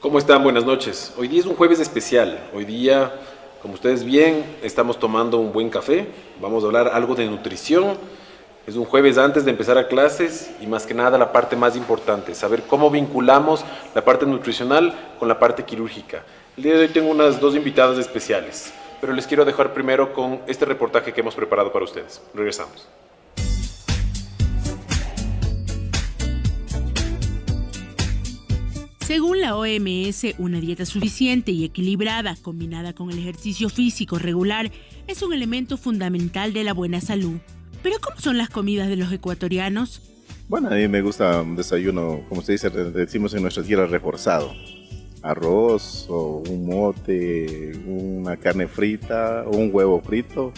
¿Cómo están? Buenas noches. Hoy día es un jueves especial. Hoy día, como ustedes bien, estamos tomando un buen café. Vamos a hablar algo de nutrición. Es un jueves antes de empezar a clases y más que nada la parte más importante, saber cómo vinculamos la parte nutricional con la parte quirúrgica. El día de hoy tengo unas dos invitadas especiales, pero les quiero dejar primero con este reportaje que hemos preparado para ustedes. Regresamos. Según la OMS, una dieta suficiente y equilibrada, combinada con el ejercicio físico regular, es un elemento fundamental de la buena salud. ¿Pero cómo son las comidas de los ecuatorianos? Bueno, a mí me gusta un desayuno, como se dice, decimos en nuestra tierra, reforzado. Arroz o un mote, una carne frita o un huevo frito.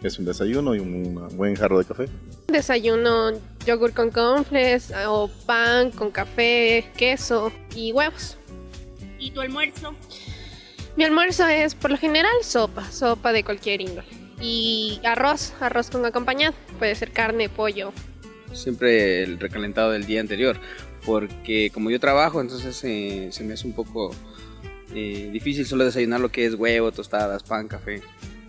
Es un desayuno y un buen jarro de café. Desayuno yogur con cornflakes o pan con café, queso y huevos. ¿Y tu almuerzo? Mi almuerzo es por lo general sopa de cualquier índole. Y arroz con acompañado. Puede ser carne, pollo. Siempre el recalentado del día anterior, porque como yo trabajo, entonces se me hace un poco difícil solo desayunar lo que es huevo, tostadas, pan, café.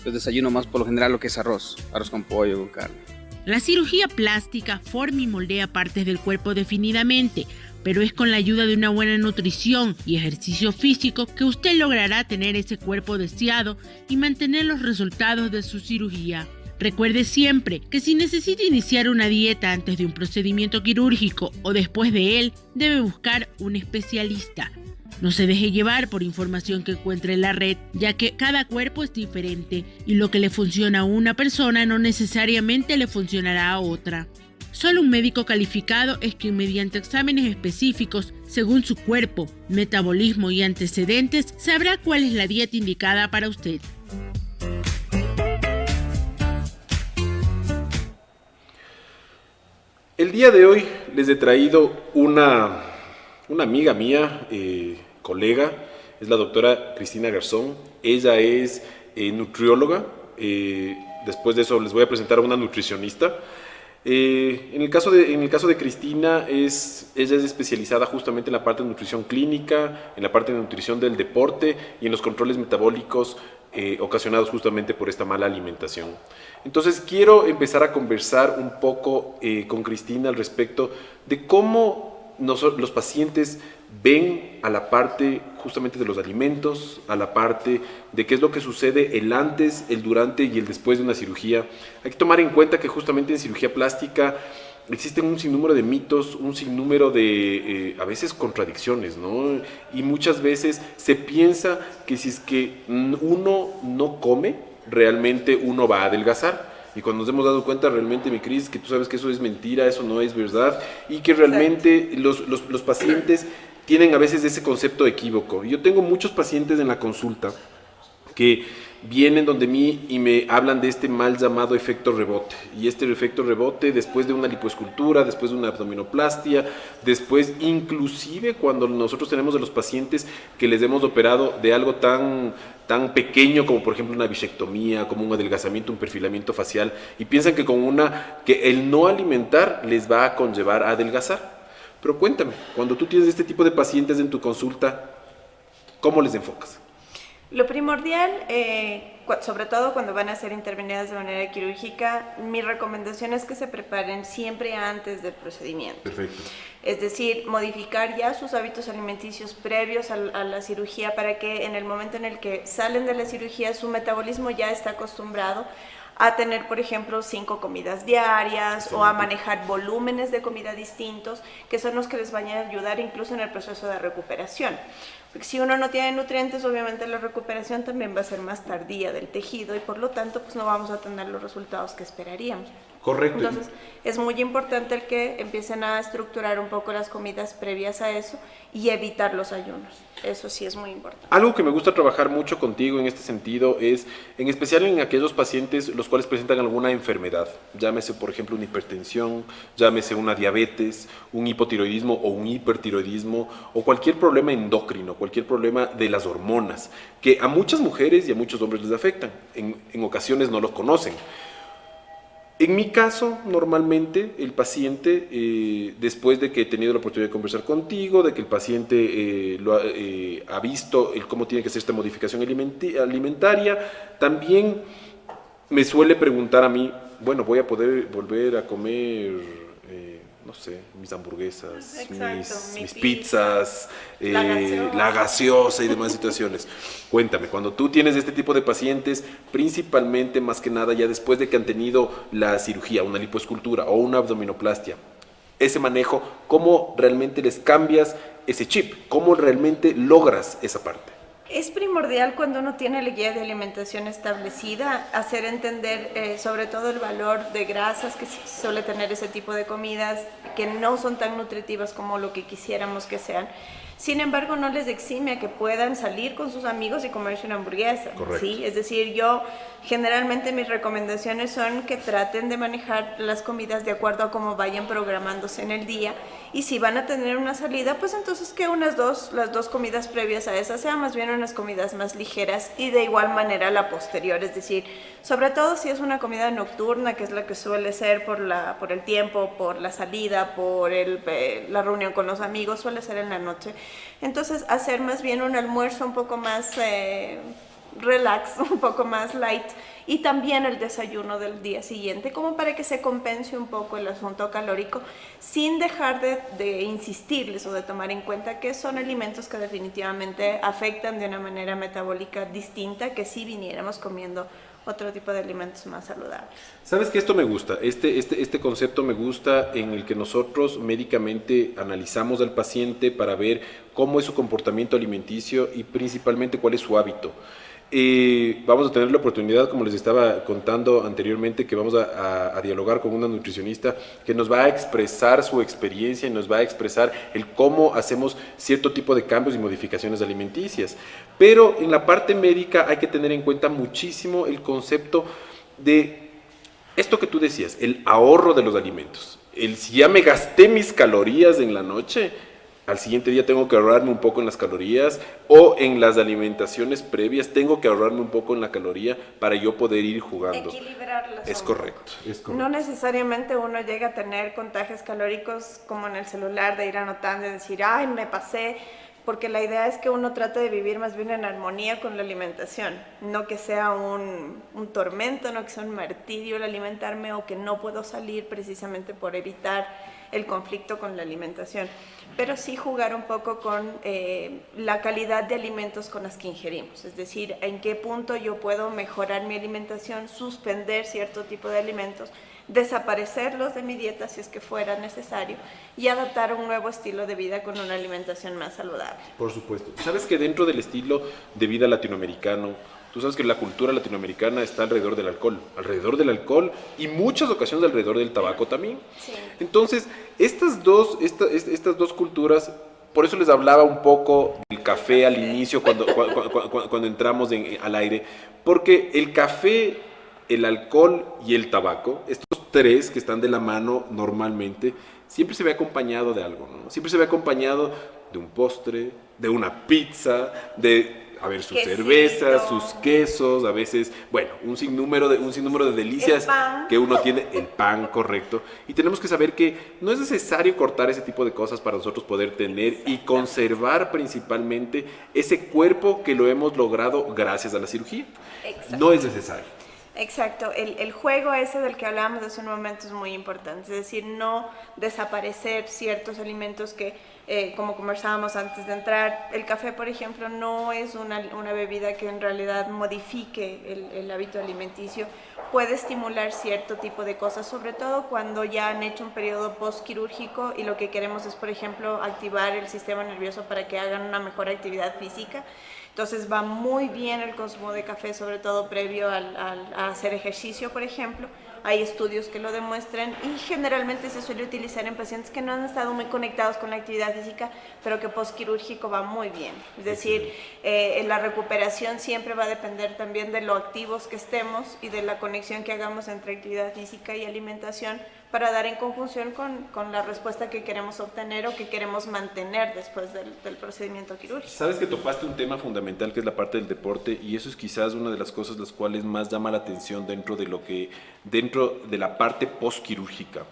Yo desayuno más por lo general lo que es arroz con pollo, con carne. La cirugía plástica forma y moldea partes del cuerpo definidamente, pero es con la ayuda de una buena nutrición y ejercicio físico que usted logrará tener ese cuerpo deseado y mantener los resultados de su cirugía. Recuerde siempre que si necesita iniciar una dieta antes de un procedimiento quirúrgico o después de él, debe buscar un especialista. No se deje llevar por información que encuentre en la red, ya que cada cuerpo es diferente y lo que le funciona a una persona no necesariamente le funcionará a otra. Solo un médico calificado es quien mediante exámenes específicos, según su cuerpo, metabolismo y antecedentes, sabrá cuál es la dieta indicada para usted. El día de hoy les he traído una amiga mía, colega, es la doctora Cristina Garzón. Ella es nutrióloga. Después de eso les voy a presentar a una nutricionista. En el caso de Cristina, ella es especializada justamente en la parte de nutrición clínica, en la parte de nutrición del deporte y en los controles metabólicos ocasionados justamente por esta mala alimentación. Entonces quiero empezar a conversar un poco con Cristina al respecto de cómo los pacientes ven a la parte justamente de los alimentos, a la parte de qué es lo que sucede el antes, el durante y el después de una cirugía. Hay que tomar en cuenta que justamente en cirugía plástica existen un sinnúmero de mitos, un sinnúmero de a veces contradicciones, ¿no? Y muchas veces se piensa que si es que uno no come, realmente uno va a adelgazar. Y cuando nos hemos dado cuenta realmente, mi Cris, que tú sabes que eso es mentira, eso no es verdad, y que realmente los pacientes tienen a veces ese concepto equívoco. Yo tengo muchos pacientes en la consulta que vienen donde mí y me hablan de este mal llamado efecto rebote. Y este efecto rebote después de una lipoescultura, después de una abdominoplastia, después inclusive cuando nosotros tenemos a los pacientes que les hemos operado de algo tan pequeño como por ejemplo una bichectomía, como un adelgazamiento, un perfilamiento facial, y piensan que el no alimentar les va a conllevar a adelgazar. Pero cuéntame, cuando tú tienes este tipo de pacientes en tu consulta, ¿cómo les enfocas? Lo primordial, sobre todo cuando van a ser intervenidas de manera quirúrgica, mi recomendación es que se preparen siempre antes del procedimiento. Perfecto. Es decir, modificar ya sus hábitos alimenticios previos a la cirugía para que en el momento en el que salen de la cirugía su metabolismo ya está acostumbrado a tener, por ejemplo, 5 comidas diarias. Sí. O a manejar volúmenes de comida distintos, que son los que les van a ayudar incluso en el proceso de recuperación. Porque si uno no tiene nutrientes, obviamente la recuperación también va a ser más tardía del tejido y por lo tanto pues no vamos a tener los resultados que esperaríamos. Correcto. Entonces es muy importante el que empiecen a estructurar un poco las comidas previas a eso y evitar los ayunos. Eso sí es muy importante. Algo que me gusta trabajar mucho contigo en este sentido es, en especial en aquellos pacientes los cuales presentan alguna enfermedad, llámese por ejemplo una hipertensión, llámese una diabetes, un hipotiroidismo o un hipertiroidismo o cualquier problema endocrino, cualquier problema de las hormonas, que a muchas mujeres y a muchos hombres les afectan, en ocasiones no los conocen. En mi caso, normalmente el paciente, después de que he tenido la oportunidad de conversar contigo, de que el paciente ha visto cómo tiene que ser esta modificación alimentaria, también me suele preguntar a mí, bueno, voy a poder volver a comer, no sé, mis hamburguesas, Exacto, mis mi pizzas, la la gaseosa y demás situaciones. Cuéntame, cuando tú tienes este tipo de pacientes, principalmente, más que nada, ya después de que han tenido la cirugía, una lipoescultura o una abdominoplastia, ese manejo, ¿cómo realmente les cambias ese chip? ¿Cómo realmente logras esa parte? Es primordial cuando uno tiene la guía de alimentación establecida, hacer entender sobre todo el valor de grasas que suele tener ese tipo de comidas, que no son tan nutritivas como lo que quisiéramos que sean. Sin embargo, no les exime a que puedan salir con sus amigos y comerse una hamburguesa. Correcto. ¿Sí? Es decir, yo generalmente mis recomendaciones son que traten de manejar las comidas de acuerdo a cómo vayan programándose en el día. Y si van a tener una salida, pues entonces que las dos comidas previas a esa sean más bien unas comidas más ligeras y de igual manera la posterior. Es decir, sobre todo si es una comida nocturna, que es la que suele ser por el tiempo, por la salida, por la reunión con los amigos, suele ser en la noche. Entonces, hacer más bien un almuerzo un poco más relax, un poco más light, y también el desayuno del día siguiente, como para que se compense un poco el asunto calórico, sin dejar de insistirles o de tomar en cuenta que son alimentos que definitivamente afectan de una manera metabólica distinta que si viniéramos comiendo otro tipo de alimentos más saludables. Sabes que esto me gusta, este concepto me gusta, en el que nosotros médicamente analizamos al paciente para ver cómo es su comportamiento alimenticio y principalmente cuál es su hábito. Vamos a tener la oportunidad, como les estaba contando anteriormente, que vamos a dialogar con una nutricionista que nos va a expresar su experiencia y nos va a expresar el cómo hacemos cierto tipo de cambios y modificaciones alimenticias. Pero en la parte médica hay que tener en cuenta muchísimo el concepto de esto que tú decías, el ahorro de los alimentos. Si ya me gasté mis calorías en la noche, al siguiente día tengo que ahorrarme un poco en las calorías, o en las alimentaciones previas tengo que ahorrarme un poco en la caloría para yo poder ir jugando. Equilibrarlas. Es correcto, es correcto. No necesariamente uno llega a tener contagios calóricos como en el celular, de ir anotando y decir, ay, me pasé, porque la idea es que uno trate de vivir más bien en armonía con la alimentación, no que sea un tormento, no que sea un martirio el alimentarme, o que no puedo salir precisamente por evitar el conflicto con la alimentación, pero sí jugar un poco con la calidad de alimentos con las que ingerimos, es decir, en qué punto yo puedo mejorar mi alimentación, suspender cierto tipo de alimentos, desaparecerlos de mi dieta si es que fuera necesario, y adaptar un nuevo estilo de vida con una alimentación más saludable. Por supuesto. ¿Sabes que dentro del estilo de vida latinoamericano, tú sabes que la cultura latinoamericana está alrededor del alcohol y muchas ocasiones alrededor del tabaco también? Sí. Entonces, estas dos culturas, por eso les hablaba un poco del café al inicio cuando entramos al aire, porque el café, el alcohol y el tabaco, estos tres que están de la mano normalmente, siempre se ve acompañado de algo, ¿no? Siempre se ve acompañado de un postre, de una pizza, sus Quesito. cervezas, sus quesos, a veces, bueno, un sinnúmero de delicias El pan. que uno tiene, el pan, correcto. Y tenemos que saber que no es necesario cortar ese tipo de cosas para nosotros poder tener y conservar principalmente ese cuerpo que lo hemos logrado gracias a la cirugía. Exacto. No es necesario. Exacto, el juego ese del que hablábamos hace un momento es muy importante, es decir, no desaparecer ciertos alimentos que, como conversábamos antes de entrar, el café, por ejemplo, no es una bebida que en realidad modifique el hábito alimenticio, puede estimular cierto tipo de cosas, sobre todo cuando ya han hecho un periodo postquirúrgico y lo que queremos es, por ejemplo, activar el sistema nervioso para que hagan una mejor actividad física. Entonces va muy bien el consumo de café, sobre todo previo a hacer ejercicio, por ejemplo. Hay estudios que lo demuestran y generalmente se suele utilizar en pacientes que no han estado muy conectados con la actividad física, pero que postquirúrgico va muy bien. Es decir, la recuperación siempre va a depender también de lo activos que estemos y de la conexión que hagamos entre actividad física y alimentación para dar en conjunción con la respuesta que queremos obtener o que queremos mantener después del procedimiento quirúrgico. Sabes que topaste un tema fundamental que es la parte del deporte, y eso es quizás una de las cosas las cuales más llama la atención dentro de la parte postquirúrgica.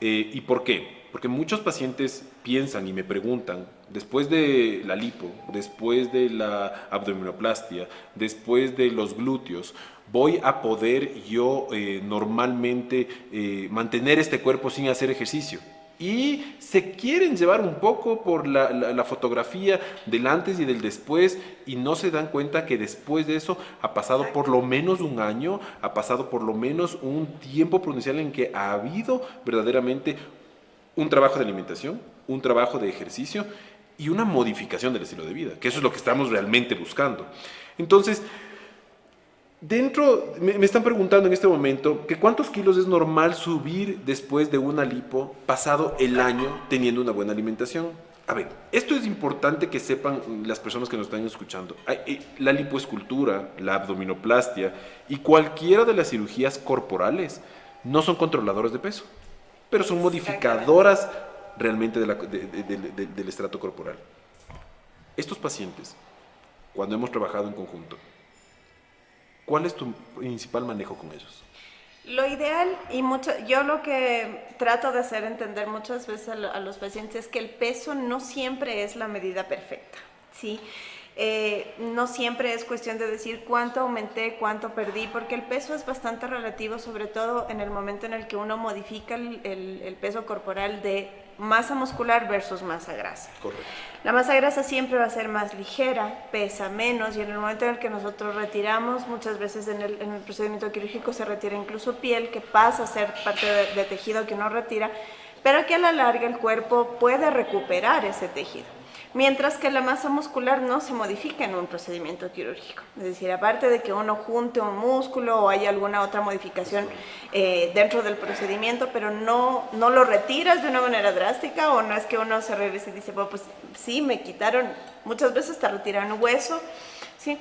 ¿Y por qué? Porque muchos pacientes piensan y me preguntan, después de la lipo, después de la abdominoplastia, después de los glúteos, ¿voy a poder yo normalmente mantener este cuerpo sin hacer ejercicio? Y se quieren llevar un poco por la fotografía del antes y del después, y no se dan cuenta que después de eso ha pasado por lo menos un año, ha pasado por lo menos un tiempo prudencial en que ha habido verdaderamente un trabajo de alimentación, un trabajo de ejercicio y una modificación del estilo de vida, que eso es lo que estamos realmente buscando. Entonces, me están preguntando en este momento que cuántos kilos es normal subir después de una lipo pasado el año teniendo una buena alimentación. A ver, esto es importante que sepan las personas que nos están escuchando. La lipoescultura, la abdominoplastia y cualquiera de las cirugías corporales no son controladores de peso, pero son modificadoras realmente del estrato corporal. Estos pacientes, cuando hemos trabajado en conjunto, ¿cuál es tu principal manejo con ellos? Lo ideal, yo lo que trato de hacer entender muchas veces a los pacientes es que el peso no siempre es la medida perfecta, ¿sí? No siempre es cuestión de decir cuánto aumenté, cuánto perdí, porque el peso es bastante relativo, sobre todo en el momento en el que uno modifica el peso corporal de masa muscular versus masa grasa. Correcto. La masa grasa siempre va a ser más ligera, pesa menos, y en el momento en el que nosotros retiramos, muchas veces en el procedimiento quirúrgico se retira incluso piel, que pasa a ser parte de tejido que uno retira, pero que a la larga el cuerpo puede recuperar ese tejido. Mientras que la masa muscular no se modifica en un procedimiento quirúrgico. Es decir, aparte de que uno junte un músculo o haya alguna otra modificación dentro del procedimiento, pero no lo retiras de una manera drástica, o no es que uno se regrese y dice, bueno, pues sí, me quitaron, muchas veces te retiran un hueso, ¿sí?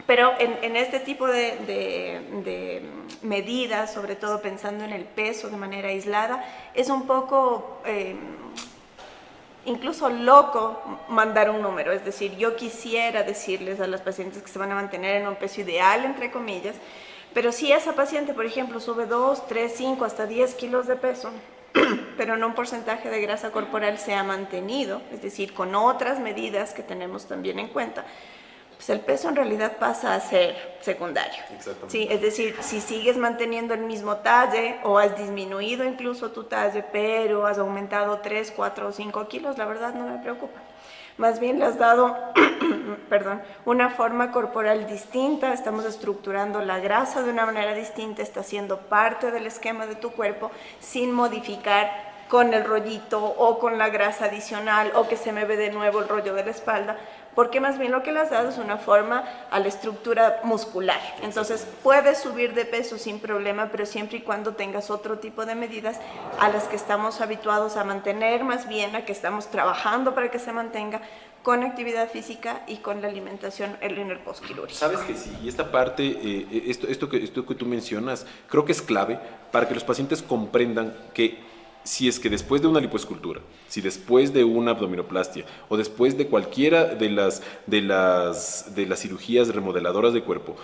Pero en este tipo de medidas, sobre todo pensando en el peso de manera aislada, es un poco incluso loco mandar un número. Es decir, yo quisiera decirles a las pacientes que se van a mantener en un peso ideal, entre comillas, pero si esa paciente, por ejemplo, sube 2, 3, 5, hasta 10 kilos de peso, pero en un porcentaje de grasa corporal se ha mantenido, es decir, con otras medidas que tenemos también en cuenta, pues el peso en realidad pasa a ser secundario. Exactamente. Sí, es decir, si sigues manteniendo el mismo talle o has disminuido incluso tu talle, pero has aumentado 3, 4 o 5 kilos, la verdad no me preocupa. Más bien le has dado una forma corporal distinta, estamos estructurando la grasa de una manera distinta, está siendo parte del esquema de tu cuerpo sin modificar con el rollito o con la grasa adicional, o que se me ve de nuevo el rollo de la espalda, porque más bien lo que le has dado es una forma a la estructura muscular. Entonces puedes subir de peso sin problema, pero siempre y cuando tengas otro tipo de medidas a las que estamos habituados a mantener, más bien a que estamos trabajando para que se mantenga, con actividad física y con la alimentación en el postquirúrgico. Sabes que sí, y esta parte, esto que tú mencionas, creo que es clave para que los pacientes comprendan que si es que después de una lipoescultura, si después de una abdominoplastia o después de cualquiera de las cirugías remodeladoras de cuerpo,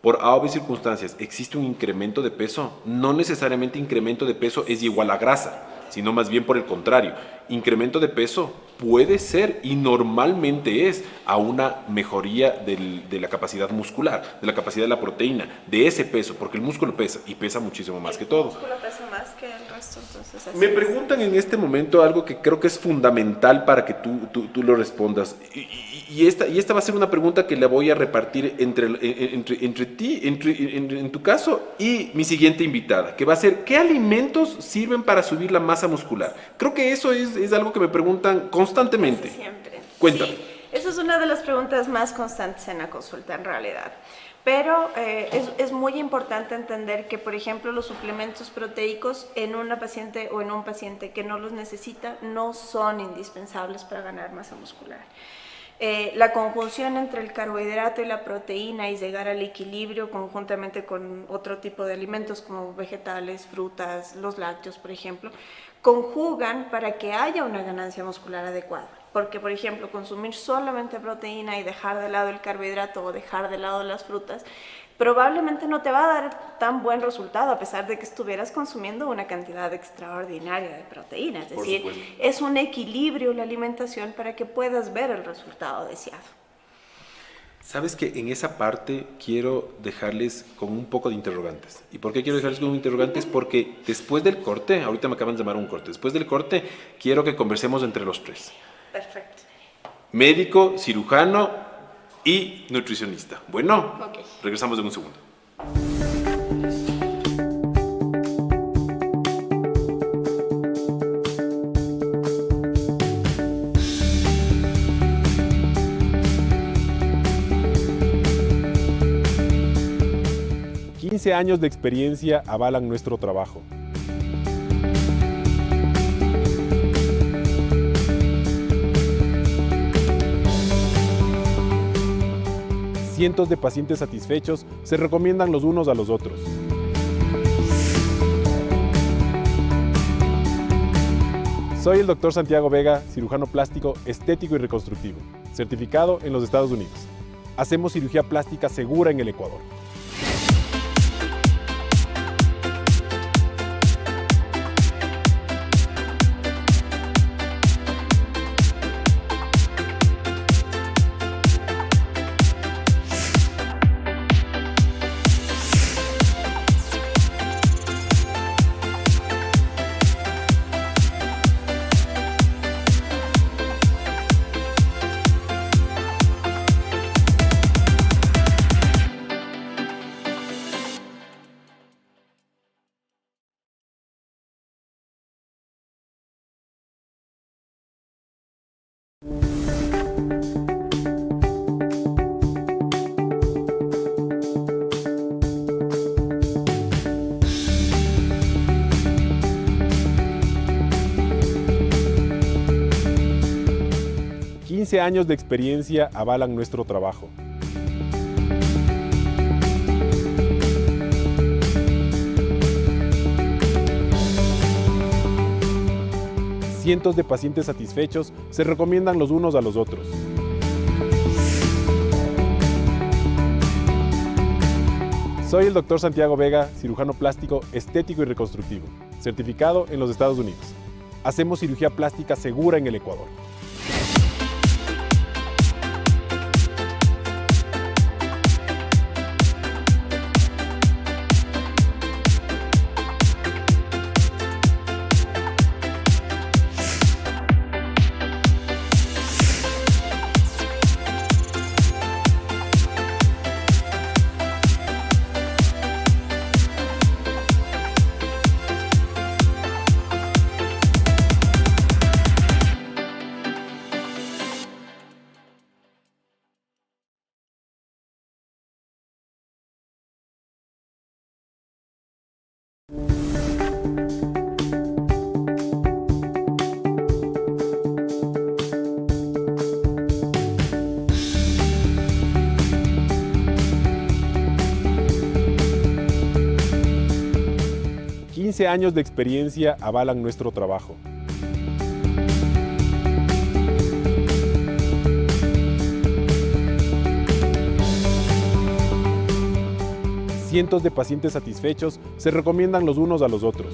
por A o B circunstancias existe un incremento de peso, no necesariamente incremento de peso es igual a grasa, sino más bien por el contrario. Incremento de peso puede ser, y normalmente es, a una mejoría de la capacidad muscular, de la capacidad de la proteína, de ese peso, porque el músculo pesa y pesa muchísimo más que todo. El músculo pesa más que el resto, entonces así Me preguntan en este momento algo que creo que es fundamental para que tú lo respondas, y esta va a ser una pregunta que la voy a repartir entre ti, en tu caso, y mi siguiente invitada, que va a ser: ¿qué alimentos sirven para subir la masa muscular? Creo que eso es algo que me preguntan constantemente. Siempre. Cuéntame. Sí, esa es una de las preguntas más constantes en la consulta en realidad. Pero es muy importante entender que, por ejemplo, los suplementos proteicos en una paciente o en un paciente que no los necesita no son indispensables para ganar masa muscular. La conjunción entre el carbohidrato y la proteína y llegar al equilibrio conjuntamente con otro tipo de alimentos como vegetales, frutas, los lácteos, por ejemplo, conjugan para que haya una ganancia muscular adecuada. Porque, por ejemplo, consumir solamente proteína y dejar de lado el carbohidrato o dejar de lado las frutas, probablemente no te va a dar tan buen resultado a pesar de que estuvieras consumiendo una cantidad extraordinaria de proteína. Es decir, es un equilibrio la alimentación para que puedas ver el resultado deseado. Sabes que en esa parte quiero dejarles con un poco de interrogantes. ¿Y por qué quiero dejarles con interrogantes? Porque después del corte, ahorita me acaban de llamar a un corte, después del corte quiero que conversemos entre los tres. Perfecto. Médico, cirujano y nutricionista. Bueno, Ok. regresamos en un segundo. ...15 años de experiencia avalan nuestro trabajo. Cientos de pacientes satisfechos se recomiendan los unos a los otros. Soy el Dr. Santiago Vega, cirujano plástico, estético y reconstructivo, certificado en los Estados Unidos. Hacemos cirugía plástica segura en el Ecuador. ...15 años de experiencia avalan nuestro trabajo. Cientos de pacientes satisfechos se recomiendan los unos a los otros. Soy el Dr. Santiago Vega, cirujano plástico, estético y reconstructivo, certificado en los Estados Unidos. Hacemos cirugía plástica segura en el Ecuador. ...15 años de experiencia avalan nuestro trabajo. Cientos de pacientes satisfechos se recomiendan los unos a los otros.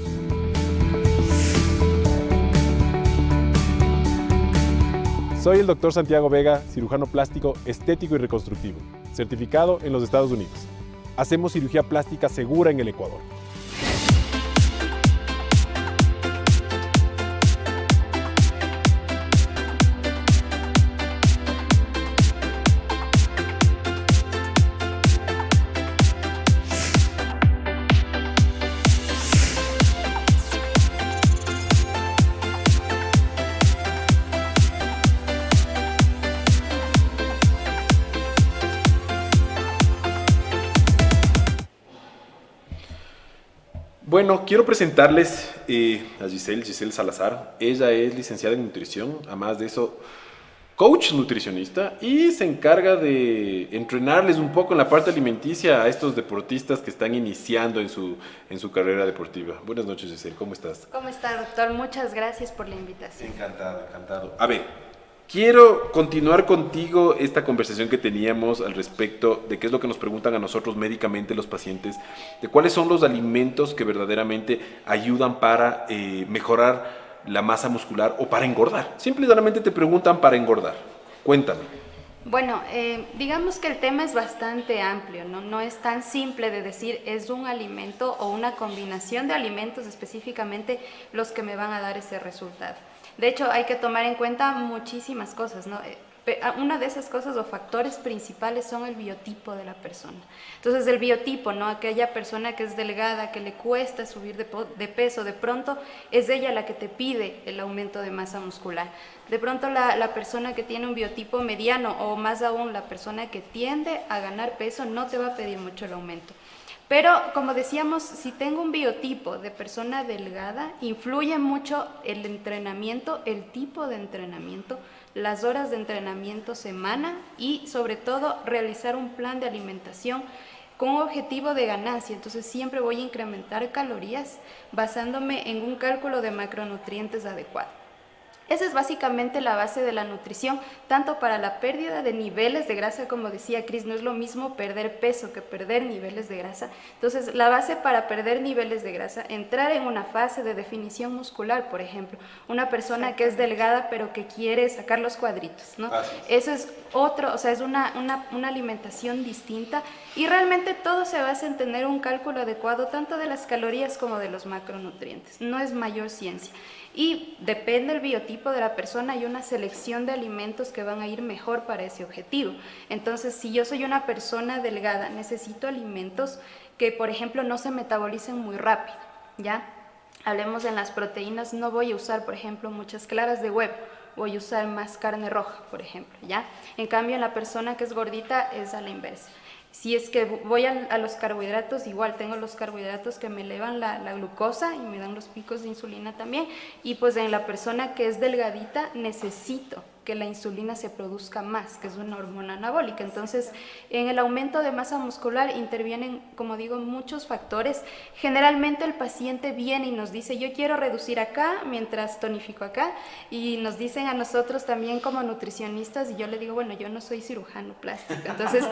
Soy el Dr. Santiago Vega, cirujano plástico, estético y reconstructivo, certificado en los Estados Unidos. Hacemos cirugía plástica segura en el Ecuador. Bueno, quiero presentarles a Giselle Salazar. Ella es licenciada en nutrición. Además de eso, coach nutricionista y se encarga de entrenarles un poco en la parte alimenticia a estos deportistas que están iniciando en su carrera deportiva. Buenas noches, Giselle, ¿cómo estás? ¿Cómo está, doctor? Muchas gracias por la invitación. Encantado, encantado. A ver, quiero continuar contigo esta conversación que teníamos al respecto de qué es lo que nos preguntan a nosotros médicamente los pacientes, de cuáles son los alimentos que verdaderamente ayudan para mejorar la masa muscular o para engordar. Simplemente te preguntan para engordar. Cuéntame. Bueno, digamos que el tema es bastante amplio, ¿no? No es tan simple de decir es un alimento o una combinación de alimentos específicamente los que me van a dar ese resultado. De hecho, hay que tomar en cuenta muchísimas cosas, ¿no? Una de esas cosas o factores principales son el biotipo de la persona. Entonces, el biotipo, ¿no? Aquella persona que es delgada, que le cuesta subir de peso, de pronto es ella la que te pide el aumento de masa muscular. De pronto la persona que tiene un biotipo mediano o más aún la persona que tiende a ganar peso no te va a pedir mucho el aumento. Pero, como decíamos, si tengo un biotipo de persona delgada, influye mucho el entrenamiento, el tipo de entrenamiento, las horas de entrenamiento semana y, sobre todo, realizar un plan de alimentación con un objetivo de ganancia. Entonces, siempre voy a incrementar calorías basándome en un cálculo de macronutrientes adecuado. Esa es básicamente la base de la nutrición, tanto para la pérdida de niveles de grasa, como decía Cris, no es lo mismo perder peso que perder niveles de grasa. Entonces, la base para perder niveles de grasa, entrar en una fase de definición muscular, por ejemplo, una persona que es delgada pero que quiere sacar los cuadritos, ¿no? Eso es otro, o sea, es una alimentación distinta y realmente todo se basa en tener un cálculo adecuado tanto de las calorías como de los macronutrientes, no es mayor ciencia. Y depende del biotipo de la persona, hay una selección de alimentos que van a ir mejor para ese objetivo. Entonces, si yo soy una persona delgada, necesito alimentos que, por ejemplo, no se metabolicen muy rápido, ¿ya? Hablemos en las proteínas, no voy a usar, por ejemplo, muchas claras de huevo, voy a usar más carne roja, por ejemplo, ¿ya? En cambio, en la persona que es gordita es a la inversa. Si es que voy a los carbohidratos, igual tengo los carbohidratos que me elevan la glucosa y me dan los picos de insulina también. Y pues en la persona que es delgadita necesito que la insulina se produzca más, que es una hormona anabólica. Entonces, en el aumento de masa muscular intervienen, como digo, muchos factores. Generalmente el paciente viene y nos dice, yo quiero reducir acá mientras tonifico acá, y nos dicen a nosotros también como nutricionistas, y yo le digo, bueno, yo no soy cirujano plástico, entonces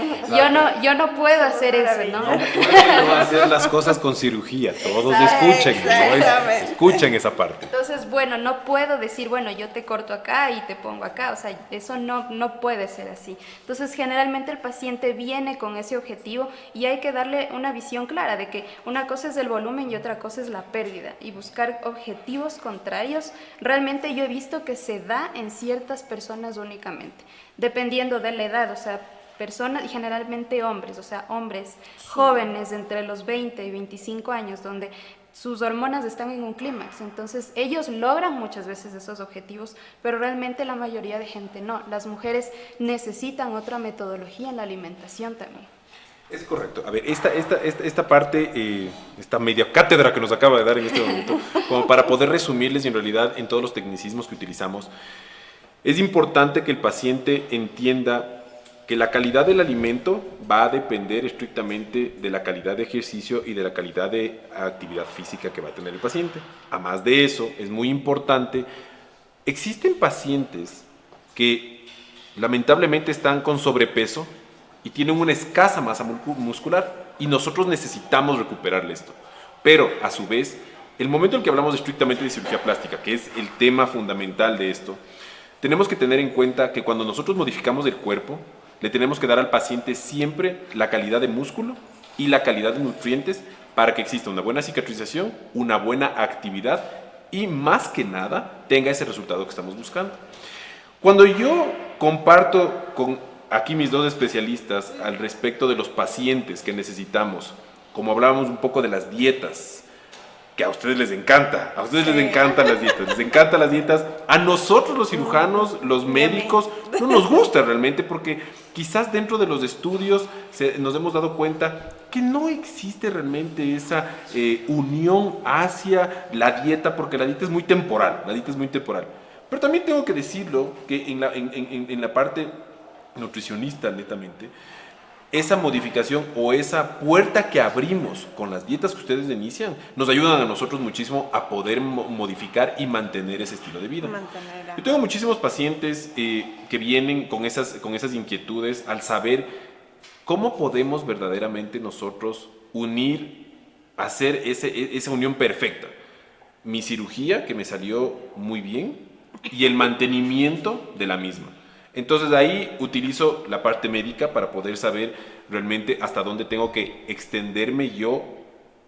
yo no puedo hacer eso, ¿no? No puedo hacer las cosas con cirugía, todos escuchen, ¿no? Escuchen esa parte. Entonces, bueno, no puedo decir, bueno, yo te corto acá y te pongo acá. O sea, eso no puede ser así. Entonces, generalmente el paciente viene con ese objetivo y hay que darle una visión clara de que una cosa es el volumen y otra cosa es la pérdida, y buscar objetivos contrarios. Realmente yo he visto que se da en ciertas personas únicamente, dependiendo de la edad, o sea, personas, y generalmente hombres, o sea, hombres jóvenes entre los 20 y 25 años, donde sus hormonas están en un clímax, entonces ellos logran muchas veces esos objetivos, pero realmente la mayoría de gente no. Las mujeres necesitan otra metodología en la alimentación también. Es correcto. A ver, esta parte, esta media cátedra que nos acaba de dar en este momento, como para poder resumirles, y en realidad en todos los tecnicismos que utilizamos, es importante que el paciente entienda que la calidad del alimento va a depender estrictamente de la calidad de ejercicio y de la calidad de actividad física que va a tener el paciente. Además de eso, es muy importante, existen pacientes que lamentablemente están con sobrepeso y tienen una escasa masa muscular y nosotros necesitamos recuperarle esto. Pero, a su vez, el momento en que hablamos estrictamente de cirugía plástica, que es el tema fundamental de esto, tenemos que tener en cuenta que cuando nosotros modificamos el cuerpo, le tenemos que dar al paciente siempre la calidad de músculo y la calidad de nutrientes para que exista una buena cicatrización, una buena actividad y, más que nada, tenga ese resultado que estamos buscando. Cuando yo comparto con aquí mis dos especialistas al respecto de los pacientes que necesitamos, como hablábamos un poco de las dietas, que a ustedes les encanta, les encantan las dietas, a nosotros los cirujanos, los médicos, no nos gusta realmente, porque quizás dentro de los estudios nos hemos dado cuenta que no existe realmente esa unión hacia la dieta, porque la dieta es muy temporal, Pero también tengo que decirlo que en la parte nutricionista, netamente, esa modificación o esa puerta que abrimos con las dietas que ustedes inician nos ayudan a nosotros muchísimo a poder modificar y mantener ese estilo de vida. Yo tengo muchísimos pacientes que vienen con esas inquietudes al saber cómo podemos verdaderamente nosotros hacer esa unión perfecta. Mi cirugía, que me salió muy bien, y el mantenimiento de la misma. Entonces ahí utilizo la parte médica para poder saber realmente hasta dónde tengo que extenderme yo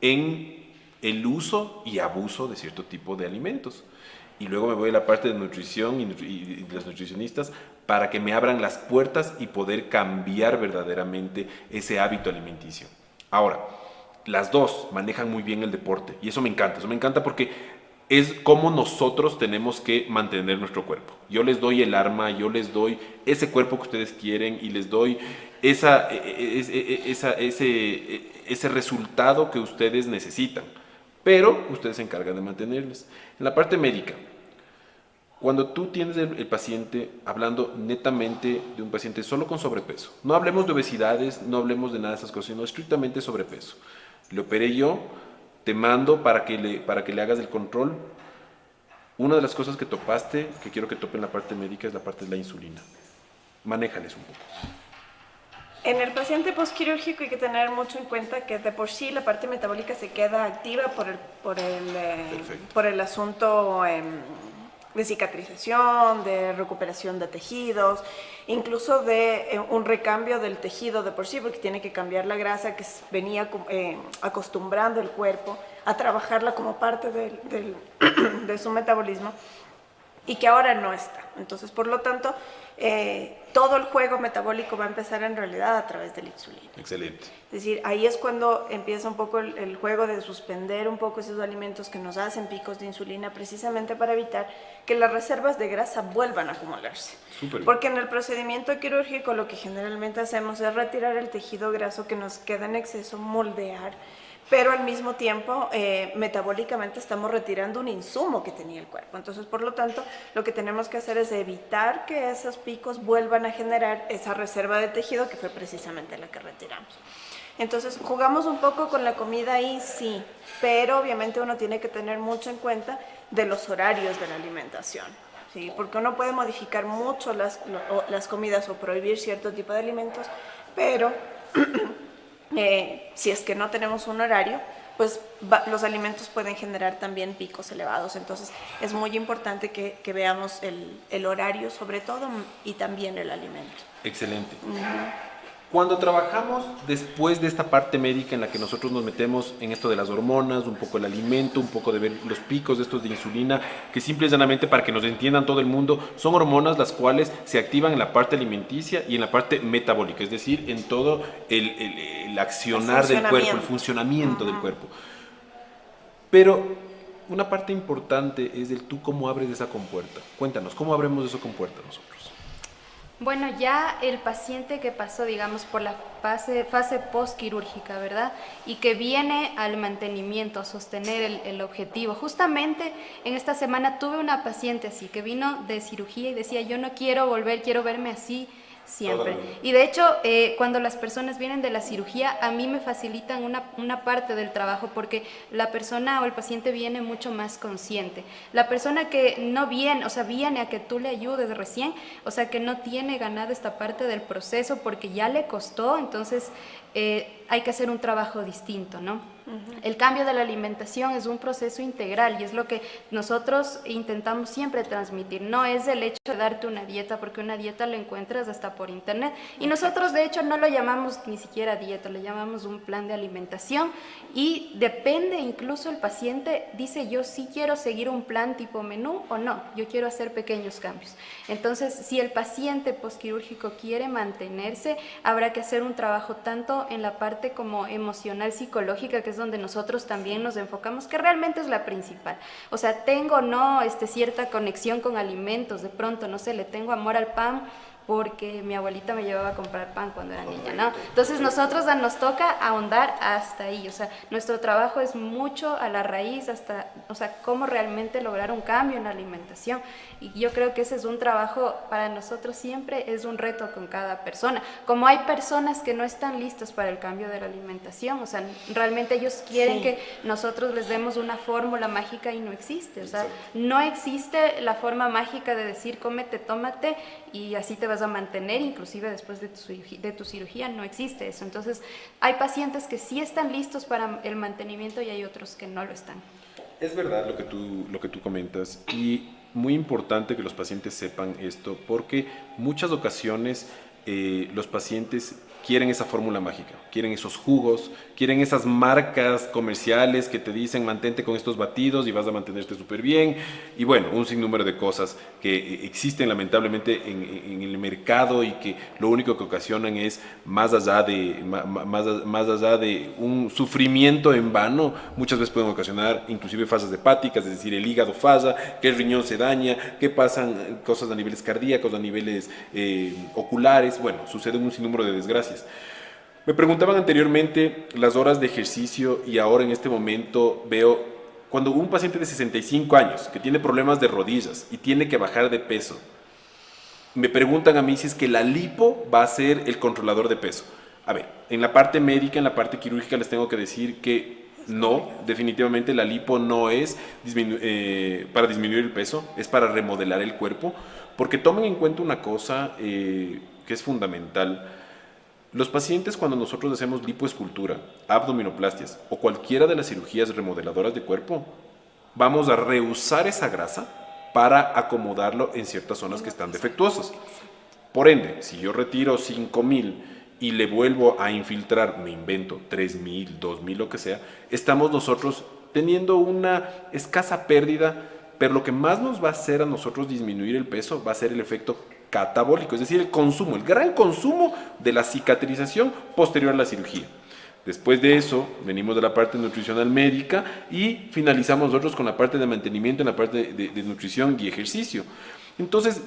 en el uso y abuso de cierto tipo de alimentos. Y luego me voy a la parte de nutrición y los nutricionistas para que me abran las puertas y poder cambiar verdaderamente ese hábito alimenticio. Ahora, las dos manejan muy bien el deporte y eso me encanta porque es como nosotros tenemos que mantener nuestro cuerpo. Yo les doy el arma, yo les doy ese cuerpo que ustedes quieren y les doy ese resultado que ustedes necesitan, pero ustedes se encargan de mantenerles. En la parte médica, cuando tú tienes el paciente, hablando netamente de un paciente solo con sobrepeso, no hablemos de obesidades, no hablemos de nada de esas cosas, sino estrictamente sobrepeso. Le operé yo, te mando para que le hagas el control. Una de las cosas que topaste, que quiero que topen la parte médica, es la parte de la insulina. Manéjales un poco. En el paciente postquirúrgico hay que tener mucho en cuenta que de por sí la parte metabólica se queda activa por el asunto de cicatrización, de recuperación de tejidos, incluso de un recambio del tejido de por sí, porque tiene que cambiar la grasa que venía acostumbrando el cuerpo a trabajarla como parte de su metabolismo y que ahora no está. Entonces, por lo tanto, todo el juego metabólico va a empezar en realidad a través de la insulina. Excelente. Es decir, ahí es cuando empieza un poco el juego de suspender un poco esos alimentos que nos hacen picos de insulina, precisamente para evitar que las reservas de grasa vuelvan a acumularse. Súper. Porque en el procedimiento quirúrgico lo que generalmente hacemos es retirar el tejido graso que nos queda en exceso, moldear, pero al mismo tiempo metabólicamente estamos retirando un insumo que tenía el cuerpo. Entonces, por lo tanto, lo que tenemos que hacer es evitar que esos picos vuelvan a generar esa reserva de tejido que fue precisamente la que retiramos. Entonces, jugamos un poco con la comida ahí, sí, pero obviamente uno tiene que tener mucho en cuenta de los horarios de la alimentación, ¿sí? Porque uno puede modificar mucho las comidas o prohibir cierto tipo de alimentos, pero si es que no tenemos un horario, pues los alimentos pueden generar también picos elevados. Entonces es muy importante que veamos el horario sobre todo y también el alimento. Excelente. Cuando trabajamos después de esta parte médica en la que nosotros nos metemos en esto de las hormonas, un poco el alimento, un poco de ver los picos de estos de insulina, que simple y llanamente, para que nos entiendan todo el mundo, son hormonas las cuales se activan en la parte alimenticia y en la parte metabólica, es decir, en todo el accionar del cuerpo, el funcionamiento del cuerpo. Pero una parte importante es el tú cómo abres esa compuerta. Cuéntanos, ¿cómo abrimos esa compuerta nosotros? Bueno, ya el paciente que pasó, digamos, por la fase postquirúrgica, ¿verdad? Y que viene al mantenimiento, a sostener el objetivo. Justamente en esta semana tuve una paciente así, que vino de cirugía y decía, yo no quiero volver, quiero verme así siempre. Y de hecho, cuando las personas vienen de la cirugía, a mí me facilitan una parte del trabajo porque la persona o el paciente viene mucho más consciente. La persona que no viene, o sea, viene a que tú le ayudes recién, o sea, que no tiene ganada esta parte del proceso porque ya le costó, entonces hay que hacer un trabajo distinto, ¿no? El cambio de la alimentación es un proceso integral y es lo que nosotros intentamos siempre transmitir. No es el hecho de darte una dieta, porque una dieta la encuentras hasta por internet. Y nosotros de hecho no lo llamamos ni siquiera dieta, lo llamamos un plan de alimentación y depende, incluso el paciente dice, yo sí quiero seguir un plan tipo menú o no, yo quiero hacer pequeños cambios. Entonces, si el paciente postquirúrgico quiere mantenerse, habrá que hacer un trabajo tanto en la parte como emocional, psicológica, que es donde nosotros también nos enfocamos, que realmente es la principal. O sea, tengo no cierta conexión con alimentos, de pronto, no sé, le tengo amor al pan porque mi abuelita me llevaba a comprar pan cuando era niña, ¿no? Entonces nosotros nos toca ahondar hasta ahí, o sea, nuestro trabajo es mucho a la raíz, hasta, o sea, cómo realmente lograr un cambio en la alimentación. Y yo creo que ese es un trabajo para nosotros, siempre es un reto con cada persona. Como hay personas que no están listas para el cambio de la alimentación, o sea, realmente ellos quieren que nosotros les demos una fórmula mágica y no existe, o sea, no existe la forma mágica de decir cómete, tómate y así te vas a mantener, inclusive después de tu cirugía, no existe eso. Entonces, hay pacientes que sí están listos para el mantenimiento y hay otros que no lo están. Es verdad lo que tú comentas, y muy importante que los pacientes sepan esto, porque muchas ocasiones los pacientes quieren esa fórmula mágica, quieren esos jugos, quieren esas marcas comerciales que te dicen mantente con estos batidos y vas a mantenerte súper bien, y bueno, un sinnúmero de cosas que existen lamentablemente en el mercado y que lo único que ocasionan es más allá de un sufrimiento en vano, muchas veces pueden ocasionar inclusive fallas hepáticas, es decir, el hígado falla, que el riñón se daña, que pasan cosas a niveles cardíacos, a niveles oculares, bueno, suceden un sinnúmero de desgracias. Me preguntaban anteriormente las horas de ejercicio y ahora en este momento veo cuando un paciente de 65 años que tiene problemas de rodillas y tiene que bajar de peso, me preguntan a mí si es que la lipo va a ser el controlador de peso. A ver, en la parte médica, en la parte quirúrgica les tengo que decir que no, definitivamente la lipo no es para disminuir el peso, es para remodelar el cuerpo, porque tomen en cuenta una cosa que es fundamental. Los pacientes, cuando nosotros hacemos lipoescultura, abdominoplastias o cualquiera de las cirugías remodeladoras de cuerpo, vamos a reusar esa grasa para acomodarlo en ciertas zonas que están defectuosas. Por ende, si yo retiro 5.000 y le vuelvo a infiltrar, me invento 3.000, 2.000, lo que sea, estamos nosotros teniendo una escasa pérdida, pero lo que más nos va a hacer a nosotros disminuir el peso va a ser el efecto catabólico, es decir, el consumo, el gran consumo de la cicatrización posterior a la cirugía. Después de eso, venimos de la parte nutricional médica y finalizamos nosotros con la parte de mantenimiento, en la parte de nutrición y ejercicio. Entonces,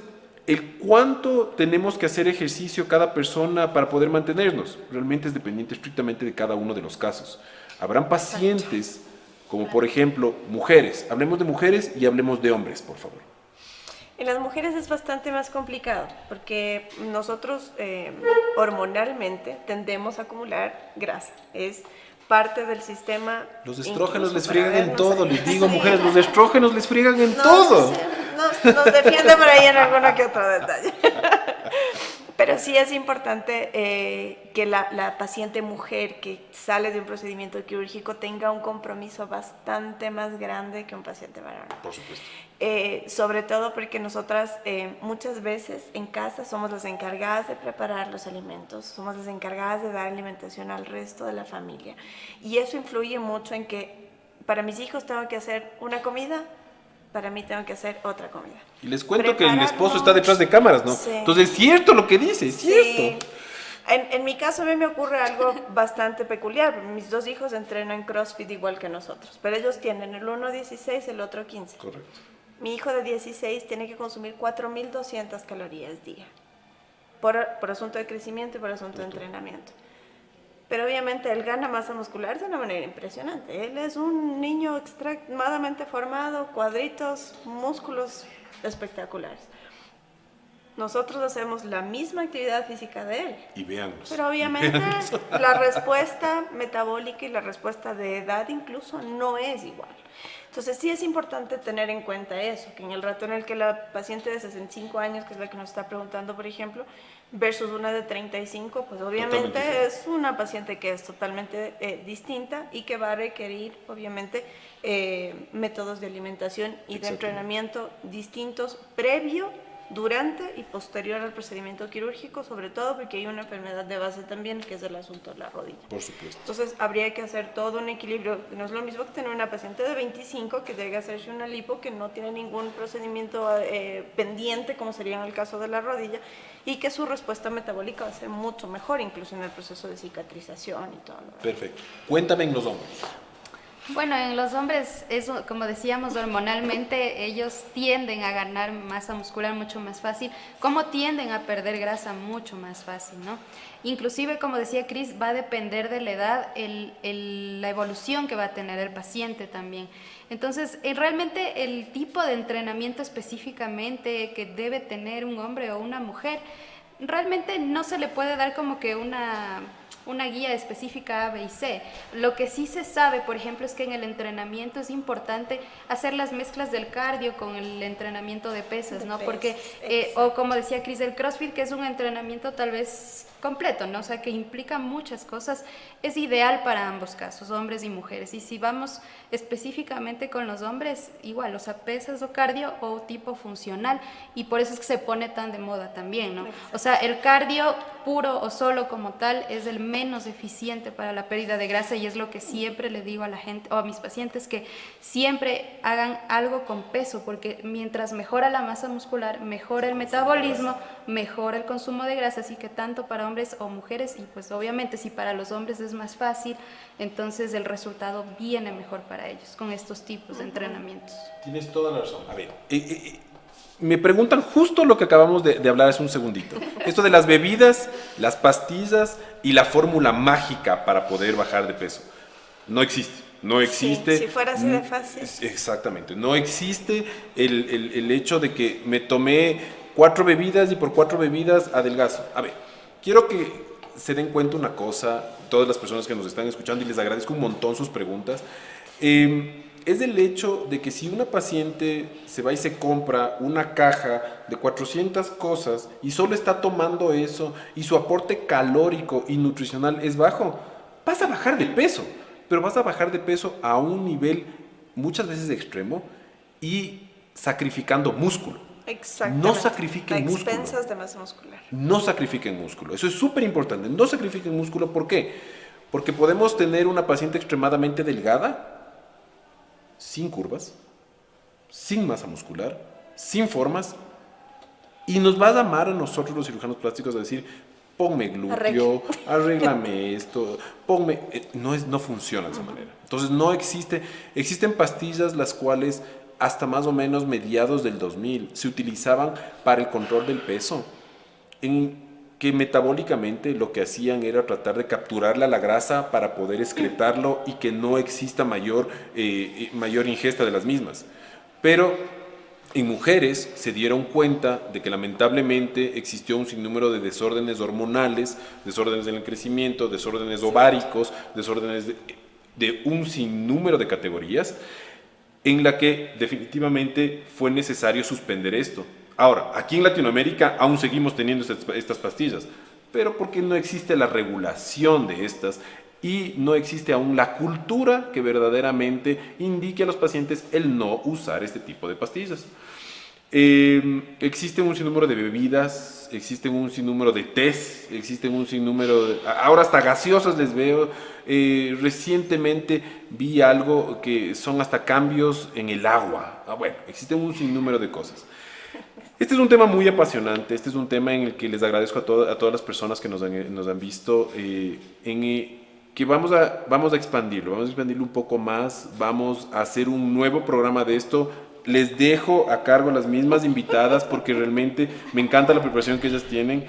el cuánto tenemos que hacer ejercicio cada persona para poder mantenernos, realmente es dependiente estrictamente de cada uno de los casos. Habrán pacientes, como por ejemplo, mujeres. Hablemos de mujeres y hablemos de hombres, por favor. En las mujeres es bastante más complicado porque nosotros hormonalmente tendemos a acumular grasa. Es parte del sistema. Los estrógenos les friegan en todo, les digo, mujeres, los estrógenos les friegan en todo. Nos defiende por ahí en alguno que otro detalle. Pero sí es importante que la paciente mujer que sale de un procedimiento quirúrgico tenga un compromiso bastante más grande que un paciente varón. Por supuesto. Sobre todo porque nosotras muchas veces en casa somos las encargadas de preparar los alimentos, somos las encargadas de dar alimentación al resto de la familia. Y eso influye mucho en que para mis hijos tengo que hacer una comida, para mí tengo que hacer otra comida. Y les cuento que el esposo está detrás de cámaras, ¿no? Sí. Entonces es cierto lo que dice, es cierto. Sí. En mi caso a mí me ocurre algo bastante peculiar. Mis dos hijos entrenan CrossFit igual que nosotros, pero ellos tienen el uno 16, el otro 15. Correcto. Mi hijo de 16 tiene que consumir 4.200 calorías día, por asunto de crecimiento y por asunto de entrenamiento. Pero obviamente él gana masa muscular de una manera impresionante. Él es un niño extremadamente formado, cuadritos, músculos espectaculares. Nosotros hacemos la misma actividad física de él. Y véanlos. Pero obviamente la respuesta metabólica y la respuesta de edad incluso no es igual. Entonces sí es importante tener en cuenta eso, que en el rato en el que la paciente de 65 años, que es la que nos está preguntando, por ejemplo, versus una de 35, pues obviamente es una paciente que es totalmente distinta y que va a requerir, obviamente, métodos de alimentación y de entrenamiento distintos previo, durante y posterior al procedimiento quirúrgico, sobre todo porque hay una enfermedad de base también, que es el asunto de la rodilla. Por supuesto. Entonces habría que hacer todo un equilibrio. No es lo mismo que tener una paciente de 25 que debe hacerse una lipo que no tiene ningún procedimiento pendiente, como sería en el caso de la rodilla, y que su respuesta metabólica va a ser mucho mejor, incluso en el proceso de cicatrización y todo lo demás. Perfecto. Cuéntame en los hombres. Bueno, en los hombres, eso, como decíamos, hormonalmente ellos tienden a ganar masa muscular mucho más fácil, como tienden a perder grasa mucho más fácil, ¿no? Inclusive, como decía Cris, va a depender de la edad, la evolución que va a tener el paciente también. Entonces, realmente el tipo de entrenamiento específicamente que debe tener un hombre o una mujer, realmente no se le puede dar como que una guía específica A, B y C. Lo que sí se sabe, por ejemplo, es que en el entrenamiento es importante hacer las mezclas del cardio con el entrenamiento de pesas, ¿no? Porque, o como decía Cris, el CrossFit, que es un entrenamiento tal vez completo, ¿no? O sea, que implica muchas cosas, es ideal para ambos casos, hombres y mujeres. Y si vamos específicamente con los hombres, igual, o sea, pesas o cardio o tipo funcional, y por eso es que se pone tan de moda también, ¿no? O sea, el cardio puro o solo como tal es el menos eficiente para la pérdida de grasa, y es lo que siempre le digo a la gente o a mis pacientes, que siempre hagan algo con peso, porque mientras mejora la masa muscular, mejora el metabolismo, mejora el consumo de grasa, así que tanto para hombres o mujeres, y pues obviamente si para los hombres es más fácil, entonces el resultado viene mejor para ellos con estos tipos de entrenamientos. Tienes toda la razón. A ver, me preguntan justo lo que acabamos de hablar hace un segundito. Esto de las bebidas, las pastillas y la fórmula mágica para poder bajar de peso. No existe. No existe. Sí, si fuera así de fácil. Exactamente. No existe el hecho de que me tomé 4 bebidas y por 4 bebidas adelgazo. A ver, quiero que se den cuenta una cosa, todas las personas que nos están escuchando, y les agradezco un montón sus preguntas. Es el hecho de que si una paciente se va y se compra una caja de 400 cosas y solo está tomando eso y su aporte calórico y nutricional es bajo, vas a bajar de peso, pero vas a bajar de peso a un nivel muchas veces extremo y sacrificando músculo. Exactamente. No sacrifiquen músculo. A expensas de masa muscular. No sacrifiquen músculo. Eso es súper importante. No sacrifiquen músculo. ¿Por qué? Porque podemos tener una paciente extremadamente delgada, sin curvas, sin masa muscular, sin formas, y nos va a llamar a nosotros los cirujanos plásticos a decir, ponme glúteo, arréglame esto, ponme... No funciona de esa manera. Entonces no existen pastillas las cuales hasta más o menos mediados del 2000 se utilizaban para el control del peso, en que metabólicamente lo que hacían era tratar de capturarla la grasa para poder excretarlo y que no exista mayor ingesta de las mismas. Pero en mujeres se dieron cuenta de que lamentablemente existió un sinnúmero de desórdenes hormonales, desórdenes en el crecimiento, desórdenes ováricos, desórdenes de un sinnúmero de categorías, en la que definitivamente fue necesario suspender esto. Ahora, aquí en Latinoamérica aún seguimos teniendo estas pastillas, pero porque no existe la regulación de estas y no existe aún la cultura que verdaderamente indique a los pacientes el no usar este tipo de pastillas. Existen un sinnúmero de bebidas, existen un sinnúmero de tés, existen un sinnúmero de... Ahora hasta gaseosas les veo. Recientemente vi algo que son hasta cambios en el agua. Bueno, existen un sinnúmero de cosas. Este es un tema muy apasionante, este es un tema en el que les agradezco a todas las personas que nos han visto, que vamos a expandirlo un poco más, vamos a hacer un nuevo programa de esto. Les dejo a cargo a las mismas invitadas porque realmente me encanta la preparación que ellas tienen.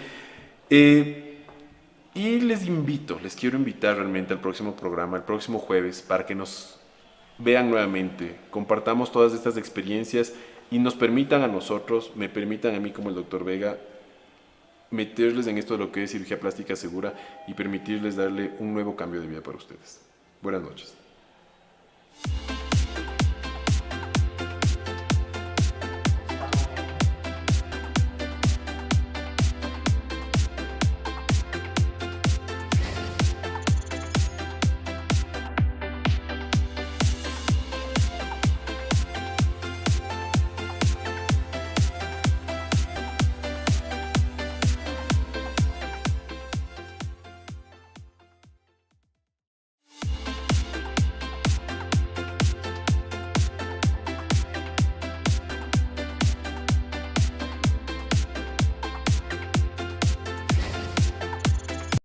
Y les quiero invitar realmente al próximo programa, el próximo jueves, para que nos vean nuevamente, compartamos todas estas experiencias y nos permitan a nosotros, me permitan a mí como el Dr. Vega, meterles en esto de lo que es cirugía plástica segura y permitirles darle un nuevo cambio de vida para ustedes. Buenas noches.